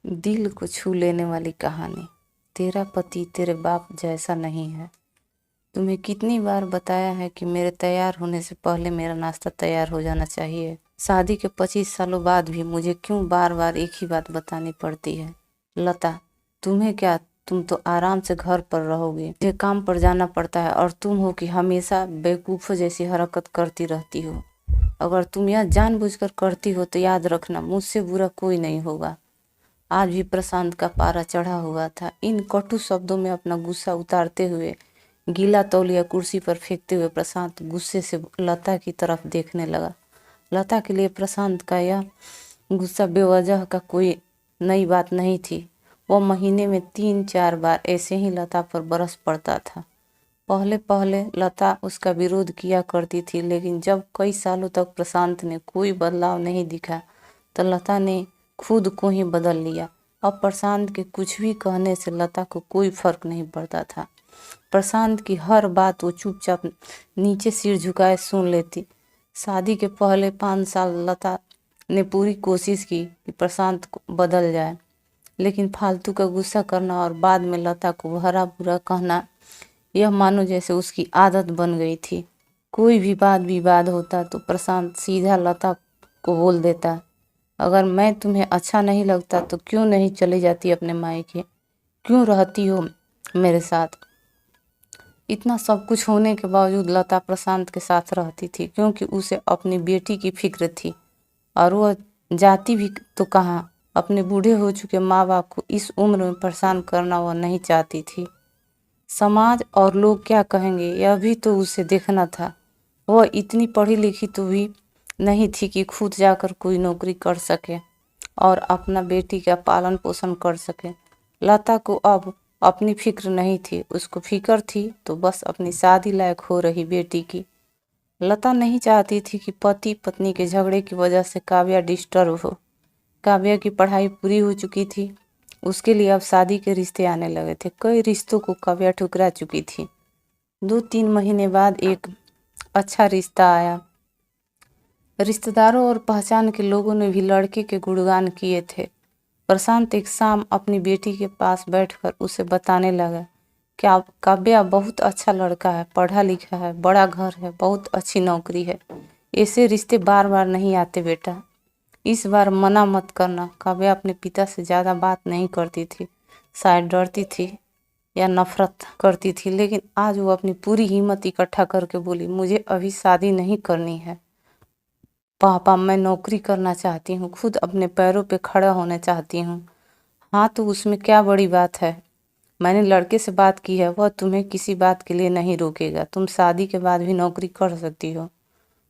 दिल को छू लेने वाली कहानी। तेरा पति तेरे बाप जैसा नहीं है। तुम्हें कितनी बार बताया है कि मेरे तैयार होने से पहले मेरा नाश्ता तैयार हो जाना चाहिए। शादी के 25 सालों बाद भी मुझे क्यों बार बार एक ही बात बतानी पड़ती है। लता, तुम्हें क्या, तुम तो आराम से घर पर रहोगे, मुझे काम पर जाना पड़ता है और तुम हो कि हमेशा बेवकूफ़ों जैसी हरकत करती रहती हो। अगर तुम यह जानबूझकर करती हो तो याद रखना, मुझसे बुरा कोई नहीं होगा। आज भी प्रशांत का पारा चढ़ा हुआ था। इन कटु शब्दों में अपना गुस्सा उतारते हुए, गीला तौलिया कुर्सी पर फेंकते हुए प्रशांत गुस्से से लता की तरफ देखने लगा। लता के लिए प्रशांत का यह गुस्सा बेवजह का कोई नई बात नहीं थी। वह महीने में 3-4 बार ऐसे ही लता पर बरस पड़ता था। पहले पहले लता उसका विरोध किया करती थी, लेकिन जब कई सालों तक प्रशांत ने कोई बदलाव नहीं दिखा तो लता ने खुद को ही बदल लिया। अब प्रशांत के कुछ भी कहने से लता को कोई फर्क नहीं पड़ता था। प्रशांत की हर बात वो चुपचाप नीचे सिर झुकाए सुन लेती। शादी के पहले 5 साल लता ने पूरी कोशिश की कि प्रशांत को बदल जाए, लेकिन फालतू का गुस्सा करना और बाद में लता को भला बुरा कहना, यह मानो जैसे उसकी आदत बन गई थी। कोई भी वाद विवाद होता तो प्रशांत सीधा लता को बोल देता, अगर मैं तुम्हें अच्छा नहीं लगता तो क्यों नहीं चली जाती अपने मायके, क्यों रहती हो मेरे साथ। इतना सब कुछ होने के बावजूद लता प्रशांत के साथ रहती थी, क्योंकि उसे अपनी बेटी की फिक्र थी। और वह जाती भी तो कहाँ, अपने बूढ़े हो चुके माँ बाप को इस उम्र में परेशान करना वह नहीं चाहती थी। समाज और लोग क्या कहेंगे, यह भी तो उसे देखना था। वह इतनी पढ़ी लिखी तो भी नहीं थी कि खुद जाकर कोई नौकरी कर सके और अपना बेटी का पालन पोषण कर सके। लता को अब अपनी फिक्र नहीं थी, उसको फिक्र थी तो बस अपनी शादी लायक हो रही बेटी की। लता नहीं चाहती थी कि पति पत्नी के झगड़े की वजह से काव्या डिस्टर्ब हो। काव्या की पढ़ाई पूरी हो चुकी थी, उसके लिए अब शादी के रिश्ते आने लगे थे। कई रिश्तों को काव्या ठुकरा चुकी थी। 2-3 महीने बाद एक अच्छा रिश्ता आया। रिश्तेदारों और पहचान के लोगों ने भी लड़के के गुणगान किए थे। प्रशांत एक शाम अपनी बेटी के पास बैठकर उसे बताने लगा, क्या काव्या बहुत अच्छा लड़का है, पढ़ा लिखा है, बड़ा घर है, बहुत अच्छी नौकरी है। ऐसे रिश्ते बार बार नहीं आते बेटा, इस बार मना मत करना। काव्या अपने पिता से ज़्यादा बात नहीं करती थी, शायद डरती थी या नफरत करती थी, लेकिन आज वो अपनी पूरी हिम्मत इकट्ठा करके बोली, मुझे अभी शादी नहीं करनी है पापा, मैं नौकरी करना चाहती हूँ, खुद अपने पैरों पे खड़ा होना चाहती हूँ। हाँ तो उसमें क्या बड़ी बात है, मैंने लड़के से बात की है, वह तुम्हें किसी बात के लिए नहीं रोकेगा। तुम शादी के बाद भी नौकरी कर सकती हो,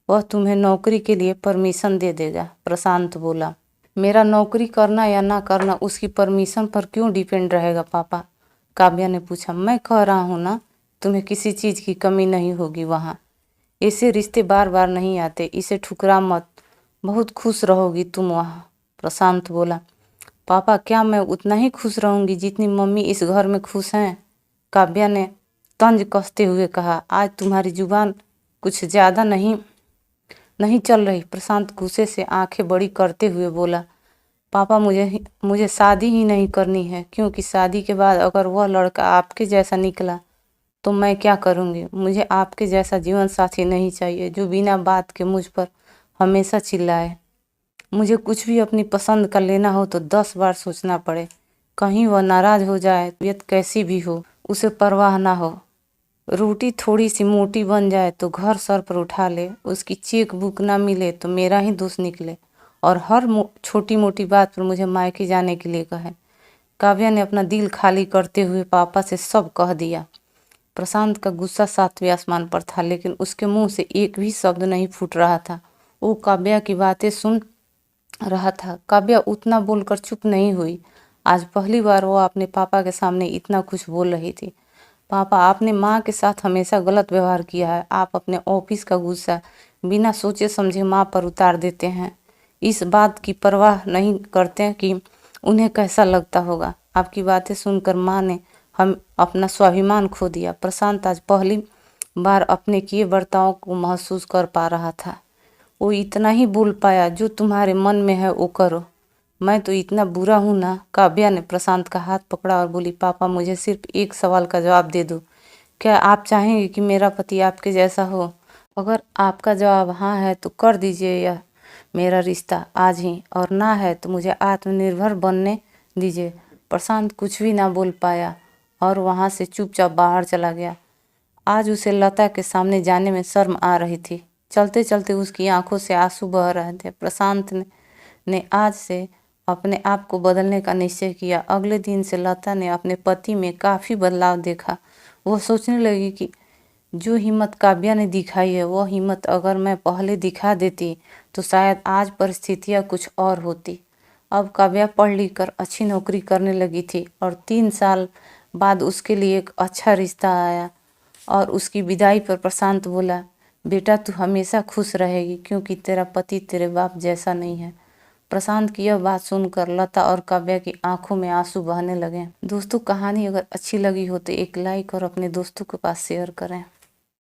वह तुम्हें नौकरी के लिए परमिशन दे देगा। प्रशांत बोला, मेरा नौकरी करना या ना करना उसकी परमिशन पर क्यों डिपेंड रहेगा पापा। काव्या ने पूछा, मैं कह रहा हूँ ना, तुम्हें किसी चीज़ की कमी नहीं होगी वहाँ। ऐसे रिश्ते बार बार नहीं आते, इसे ठुकरा मत, बहुत खुश रहोगी तुम वहाँ। प्रशांत बोला, पापा क्या मैं उतना ही खुश रहूँगी जितनी मम्मी इस घर में खुश हैं। काव्या ने तंज कसते हुए कहा, आज तुम्हारी जुबान कुछ ज़्यादा नहीं चल रही। प्रशांत गुस्से से आंखें बड़ी करते हुए बोला, पापा मुझे शादी ही नहीं करनी है, क्योंकि शादी के बाद अगर वह लड़का आपके जैसा निकला तो मैं क्या करूँगी। मुझे आपके जैसा जीवन साथी नहीं चाहिए जो बिना बात के मुझ पर हमेशा चिल्लाए। मुझे कुछ भी अपनी पसंद का लेना हो तो 10 बार सोचना पड़े, कहीं वह नाराज़ हो जाए, तबीयत कैसी भी हो उसे परवाह ना हो। रोटी थोड़ी सी मोटी बन जाए तो घर सर पर उठा ले, उसकी चेक बुक ना मिले तो मेरा ही दोष निकले, और हर छोटी मोटी बात पर मुझे मायके जाने के लिए कहे। काव्या ने अपना दिल खाली करते हुए पापा से सब कह दिया। प्रशांत का गुस्सा 7वें आसमान पर था, लेकिन उसके मुंह से एक भी शब्द नहीं फूट रहा था। वो काव्या की बातें सुन रहा था। काव्या उतना बोलकर चुप नहीं हुई। आज पहली बार वो अपने पापा के सामने इतना कुछ बोल रही थी। पापा, आपने माँ के साथ हमेशा गलत व्यवहार किया है। आप अपने ऑफिस का गुस्सा बिना सोचे समझे माँ पर उतार देते हैं, इस बात की परवाह नहीं करते कि उन्हें कैसा लगता होगा। आपकी बातें सुनकर माँ ने हम अपना स्वाभिमान खो दिया। प्रशांत आज पहली बार अपने किए बर्ताव को महसूस कर पा रहा था। वो इतना ही बोल पाया, जो तुम्हारे मन में है वो करो। मैं तो इतना बुरा हूँ ना। काव्या ने प्रशांत का हाथ पकड़ा और बोली, पापा मुझे सिर्फ एक सवाल का जवाब दे दो। क्या आप चाहेंगे कि मेरा पति आपके जैसा हो? अगर आपका जवाब हाँ है तो कर दीजिए यह मेरा रिश्ता आज ही, और ना है तो मुझे आत्मनिर्भर बनने दीजिए। प्रशांत कुछ भी ना बोल पाया और वहाँ से चुपचाप बाहर चला गया। आज उसे लता के सामने जाने में शर्म आ रही थी। चलते चलते उसकी आंखों से आंसू बह रहे थे। प्रशांत ने आज से अपने आप को बदलने का निश्चय किया। अगले दिन से लता ने अपने पति में काफ़ी बदलाव देखा। वो सोचने लगी कि जो हिम्मत काव्या ने दिखाई है, वो हिम्मत अगर मैं पहले दिखा देती तो शायद आज परिस्थितियाँ कुछ और होती। अब काव्या पढ़ लिख कर अच्छी नौकरी करने लगी थी और 3 साल बाद उसके लिए एक अच्छा रिश्ता आया। और उसकी विदाई पर प्रशांत बोला, बेटा तू हमेशा खुश रहेगी क्योंकि तेरा पति तेरे बाप जैसा नहीं है। प्रशांत की यह बात सुनकर लता और काव्या की आंखों में आंसू बहने लगे। दोस्तों, कहानी अगर अच्छी लगी हो तो एक लाइक और अपने दोस्तों के पास शेयर करें।